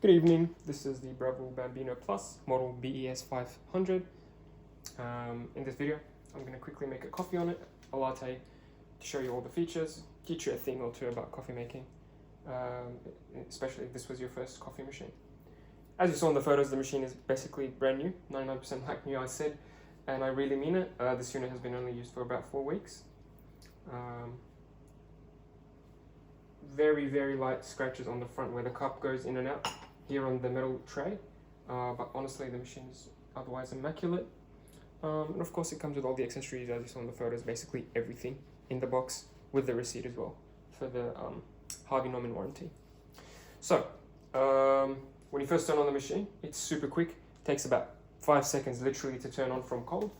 Good evening, this is the Breville Bambino Plus, model BES500. In this video, I'm going to quickly make a coffee on it, a latte, to show you all the features, teach you a thing or two about coffee making, especially if this was your first coffee machine. As you saw in the photos, the machine is basically brand new, 99% like new I said, and I really mean it. This unit has been only used for about 4 weeks. Very light scratches on the front where the cup goes in and out here on the metal tray, but honestly the machine is otherwise immaculate. And of course it comes with all the accessories as you saw in the photos, basically everything in the box with the receipt as well for the Harvey Norman warranty. So when you first turn on the machine, it's super quick, takes about 5 seconds literally to turn on from cold.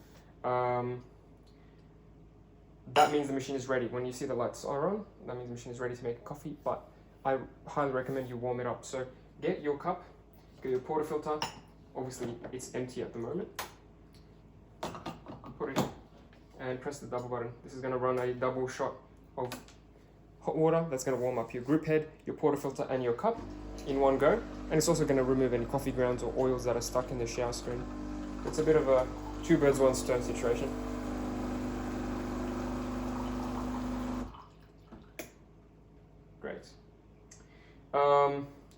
That means the machine is ready. When you see the lights are on, that means the machine is ready to make a coffee, but I highly recommend you warm it up. So get your cup, get your portafilter, obviously it's empty at the moment, put it in and press the double button. This is going to run a double shot of hot water that's going to warm up your group head, your portafilter and your cup in one go, and it's also going to remove any coffee grounds or oils that are stuck in the shower screen. It's a bit of a two birds one stone situation. Great.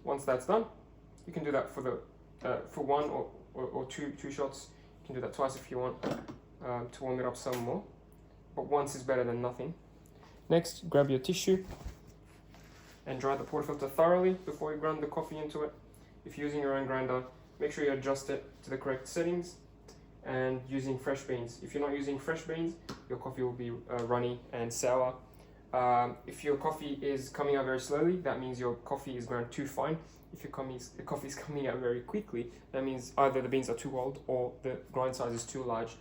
Once that's done, you can do that for the for one or two shots. You can do that twice if you want to warm it up some more, but once is better than nothing. Next, grab your tissue and dry the portafilter thoroughly before you grind the coffee into it. If you're using your own grinder, make sure you adjust it to the correct settings, and using fresh beans. If you're not using fresh beans, your coffee will be runny and sour. If your coffee is coming out very slowly, that means your coffee is ground too fine. If your coffee is coming out very quickly, that means either the beans are too old or the grind size is too large.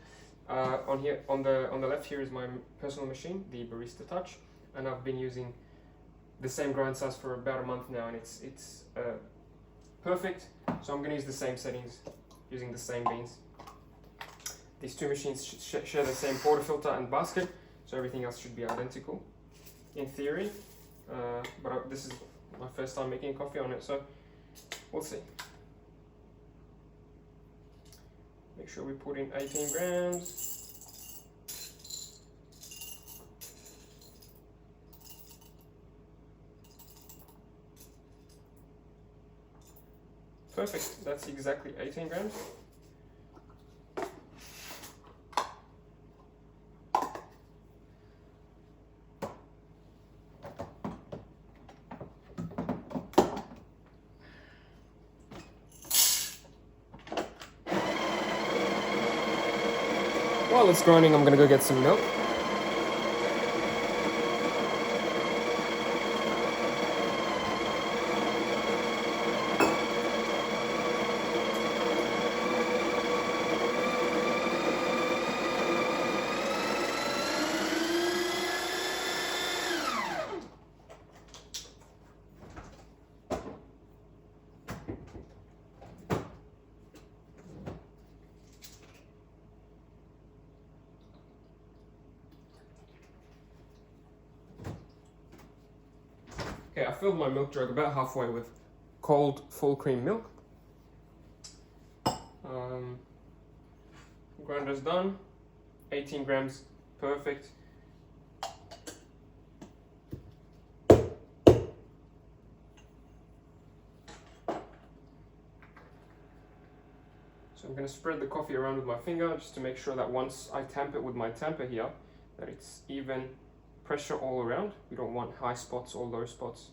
On the left here is my personal machine, the Barista Touch, and I've been using the same grind size for about a month now, and it's perfect. So I'm going to use the same settings, using the same beans. These two machines share the same portafilter and basket, so everything else should be identical in theory, but this is my first time making coffee on it, so we'll see. Make sure we put in 18 grams. Perfect, that's exactly 18 grams. While it's grinding, I'm gonna go get some milk. Okay, I filled my milk jug about halfway with cold full cream milk. Grinder's done, 18 grams, perfect. So I'm going to spread the coffee around with my finger just to make sure that once I tamp it with my tamper here, that it's even pressure all around. We don't want high spots or low spots.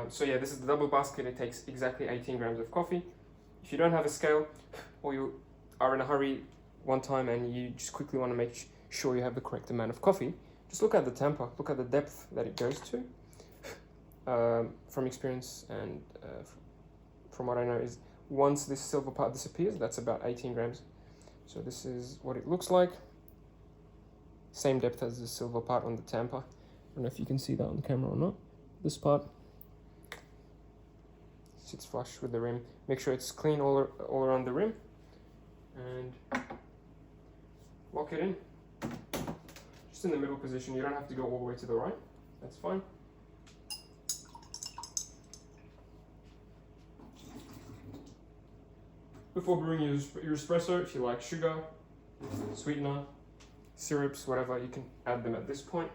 So yeah, this is the double basket. It takes exactly 18 grams of coffee. If you don't have a scale, or you are in a hurry one time and you just quickly want to make sure you have the correct amount of coffee, just look at the tamper, look at the depth that it goes to. From experience and from what I know is once this silver part disappears, that's about 18 grams. So this is what it looks like. Same depth as the silver part on the tamper. I don't know if you can see that on camera or not. This part sits flush with the rim. Make sure it's clean all around the rim, and lock it in. Just in the middle position. You don't have to go all the way to the right. That's fine. before brewing your espresso, if you like sugar, sweetener, syrups, whatever, you can add them at this point.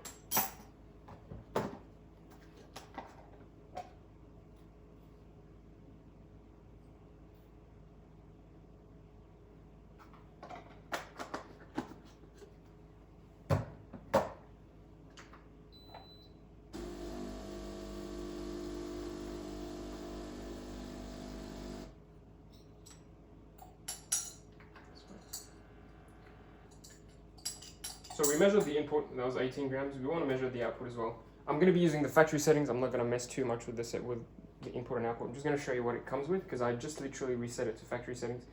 So we measured the input, that was 18 grams. We want to measure the output as well. I'm going to be using the factory settings. I'm not going to mess too much with this with the input and output. I'm just going to show you what it comes with because I just literally reset it to factory settings.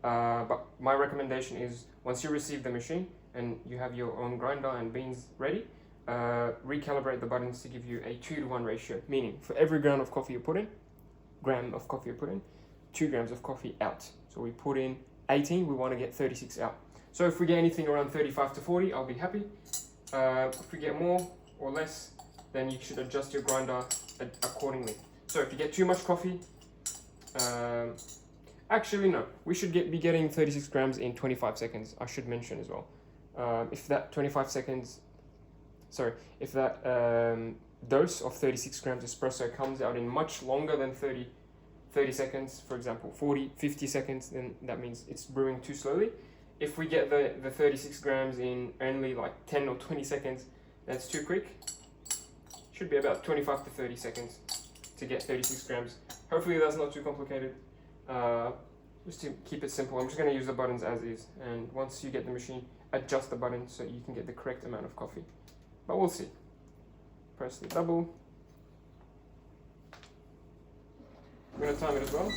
But my recommendation is once you receive the machine and you have your own grinder and beans ready, recalibrate the buttons to give you a 2-to-1 ratio. Meaning for every gram of coffee you put in, 2 grams of coffee out. So we put in 18, we want to get 36 out. So if we get anything around 35 to 40, I'll be happy. If we get more or less, then you should adjust your grinder accordingly. So if you get too much coffee, actually no, we should be getting 36 grams in 25 seconds, I should mention as well. If that dose of 36 grams espresso comes out in much longer than 30 seconds, for example, 40, 50 seconds, then that means it's brewing too slowly. If we get the 36 grams in only like 10 or 20 seconds, that's too quick. Should be about 25 to 30 seconds to get 36 grams. Hopefully that's not too complicated. Just to keep it simple, I'm just going to use the buttons as is. And once you get the machine, adjust the button so you can get the correct amount of coffee. But we'll see. Press the double. I'm going to time it as well.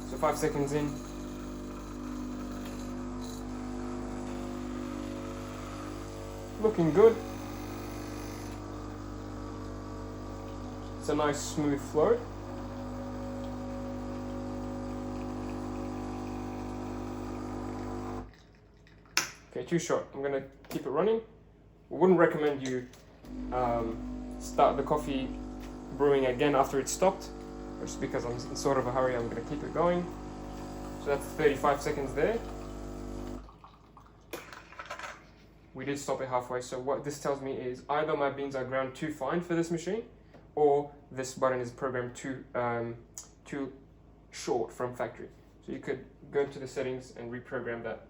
So 5 seconds in. Looking good. It's a nice smooth flow. Okay, too short. I'm gonna keep it running. I wouldn't recommend you start the coffee brewing again after it's stopped, just because I'm in sort of a hurry. I'm gonna keep it going. So that's 35 seconds there. We did stop it halfway, so what this tells me is either my beans are ground too fine for this machine, or this button is programmed too short from factory. So you could go into the settings and reprogram that.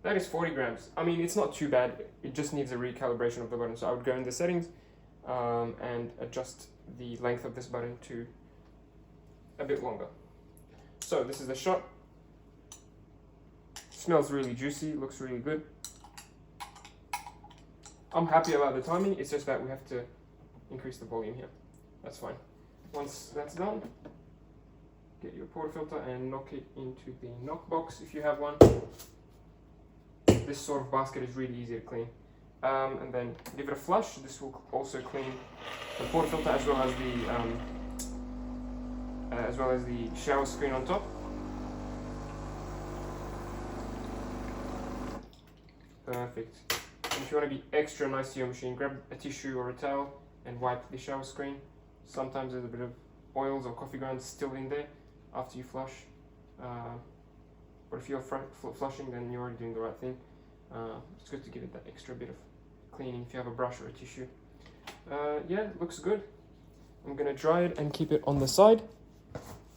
That is 40 grams. I mean, it's not too bad. It just needs a recalibration of the button. So I would go in the settings and adjust the length of this button to a bit longer. So this is the shot. Smells really juicy, looks really good. I'm happy about the timing, it's just that we have to increase the volume here. That's fine. Once that's done, get your portafilter and knock it into the knock box if you have one. This sort of basket is really easy to clean. And then give it a flush. This will also clean the portafilter as well as the shower screen on top. Perfect. And if you want to be extra nice to your machine, grab a tissue or a towel and wipe the shower screen. Sometimes there's a bit of oils or coffee grounds still in there after you flush. But if you're flushing, then you're already doing the right thing. It's good to give it that extra bit of cleaning if you have a brush or a tissue. Yeah, it looks good. I'm going to dry it and keep it on the side.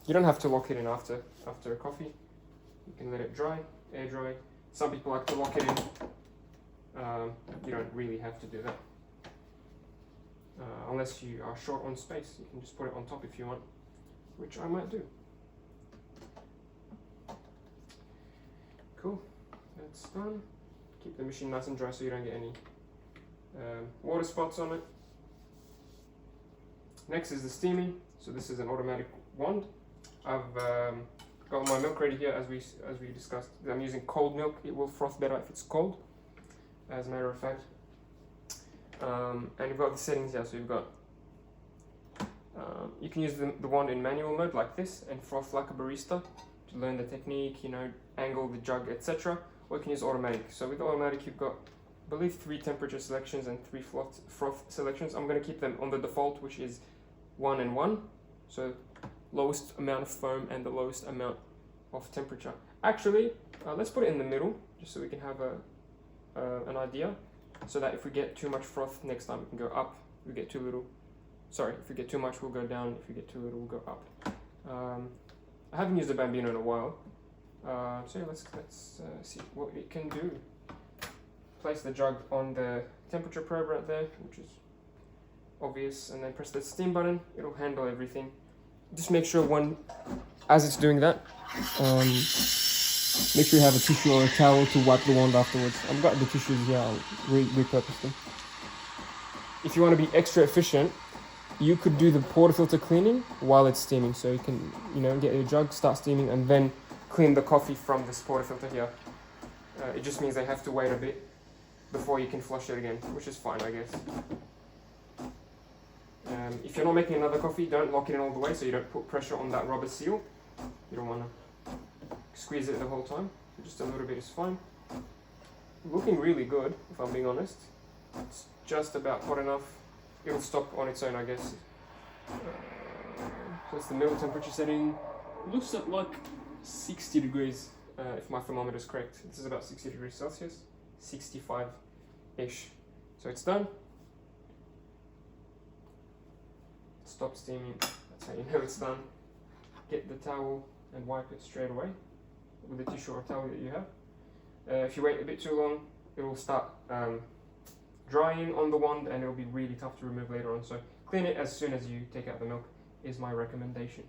You don't have to lock it in after a coffee. You can let it dry, air dry. Some people like to lock it in. You don't really have to do that. Unless you are short on space, you can just put it on top if you want, which I might do. Cool, that's done. Keep the machine nice and dry so you don't get any water spots on it. Next is the steaming. So this is an automatic wand. I've got my milk ready here as we discussed. I'm using cold milk. It will froth better if it's cold, as a matter of fact. And you've got the settings here. So you've got you can use the wand in manual mode like this and froth like a barista to learn the technique, you know, angle the jug, etc. Or you can use automatic. So with automatic, you've got, I believe, 3 temperature selections and 3 froth selections. I'm going to keep them on the default, which is 1 and 1. So lowest amount of foam and the lowest amount of temperature. Actually, let's put it in the middle, just so we can have an idea, so that if we get too much froth next time, we can go up. If we get too little, sorry, if we get too much, we'll go down. If we get too little, we'll go up. I haven't used the Bambino in a while, so yeah, let's see what it can do. Place the jug on the temperature probe right there, which is obvious, and then press the steam button. It'll handle everything. Just make sure as it's doing that, make sure you have a tissue or a towel to wipe the wand afterwards. I've got the tissues here, I'll repurpose them. If you want to be extra efficient, you could do the portafilter cleaning while it's steaming. So you can, get your jug, start steaming, and then clean the coffee from this portafilter here. It just means they have to wait a bit before you can flush it again, which is fine, I guess. If you're not making another coffee, don't lock it in all the way so you don't put pressure on that rubber seal. You don't want to squeeze it the whole time. Just a little bit is fine. Looking really good, if I'm being honest. It's just about hot enough. It'll stop on its own, I guess. So it's the middle temperature setting. It looks like 60 degrees, if my thermometer is correct. This is about 60 degrees Celsius, 65-ish. So it's done. Stop steaming, that's how you know it's done. Get the towel and wipe it straight away with a tissue or towel that you have. If you wait a bit too long, it will start drying on the wand and it will be really tough to remove later on. So clean it as soon as you take out the milk is my recommendation.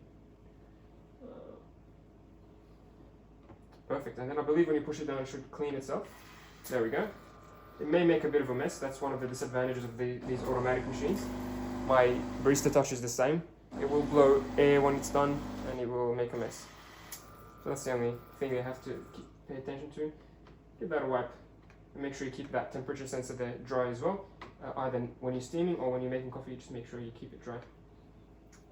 Perfect, and then I believe when you push it down it should clean itself. There we go. It may make a bit of a mess. That's one of the disadvantages of these automatic machines. My Barista Touch is the same. It will blow air when it's done and it will make a mess. So that's the only thing you have to pay attention to. Give that a wipe and make sure you keep that temperature sensor there dry as well. Either when you're steaming or when you're making coffee, just make sure you keep it dry.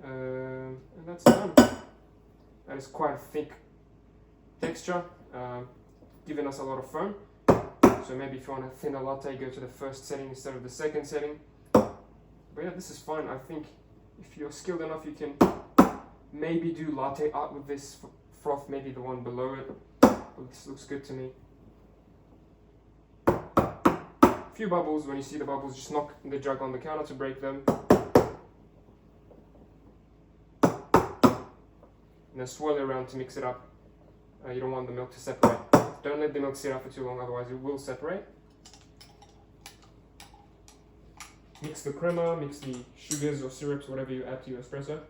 And that's done. That is quite a thick texture, giving us a lot of foam. So maybe if you want a thinner latte, go to the first setting instead of the second setting. But yeah, this is fine. I think if you're skilled enough, you can maybe do latte art with this froth, maybe the one below it. But this looks good to me. A few bubbles. When you see the bubbles, just knock the jug on the counter to break them. And then swirl it around to mix it up. You don't want the milk to separate. Don't let the milk sit out for too long, otherwise it will separate. Mix the crema, mix the sugars or syrups, whatever you add to your espresso.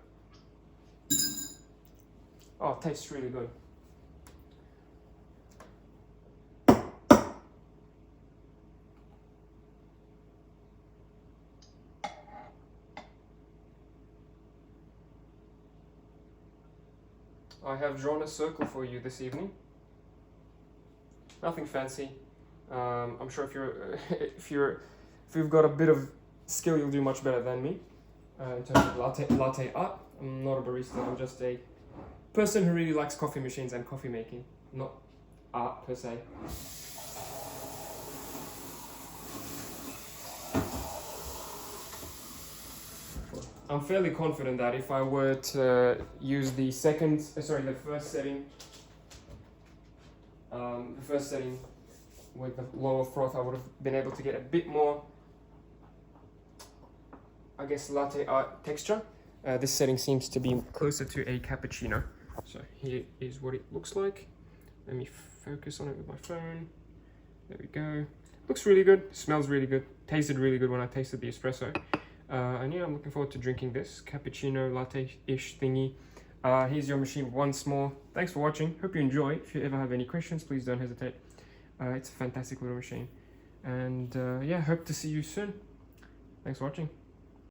Oh, it tastes really good. I have drawn a circle for you this evening. Nothing fancy. I'm sure if you've got a bit of skill, you'll do much better than me in terms of latte art. I'm not a barista. I'm just a person who really likes coffee machines and coffee making, not art per se. I'm fairly confident that if I were to use the first setting with the lower froth, I would have been able to get a bit more, I guess, latte art texture. This setting seems to be closer to a cappuccino. So here is what it looks like. Let me focus on it with my phone. There we go. Looks really good, smells really good, tasted really good when I tasted the espresso. And yeah, I'm looking forward to drinking this cappuccino latte-ish thingy. Here's your machine once more. Thanks for watching. Hope you enjoy. If you ever have any questions, please don't hesitate. It's a fantastic little machine. And yeah, hope to see you soon. Thanks for watching.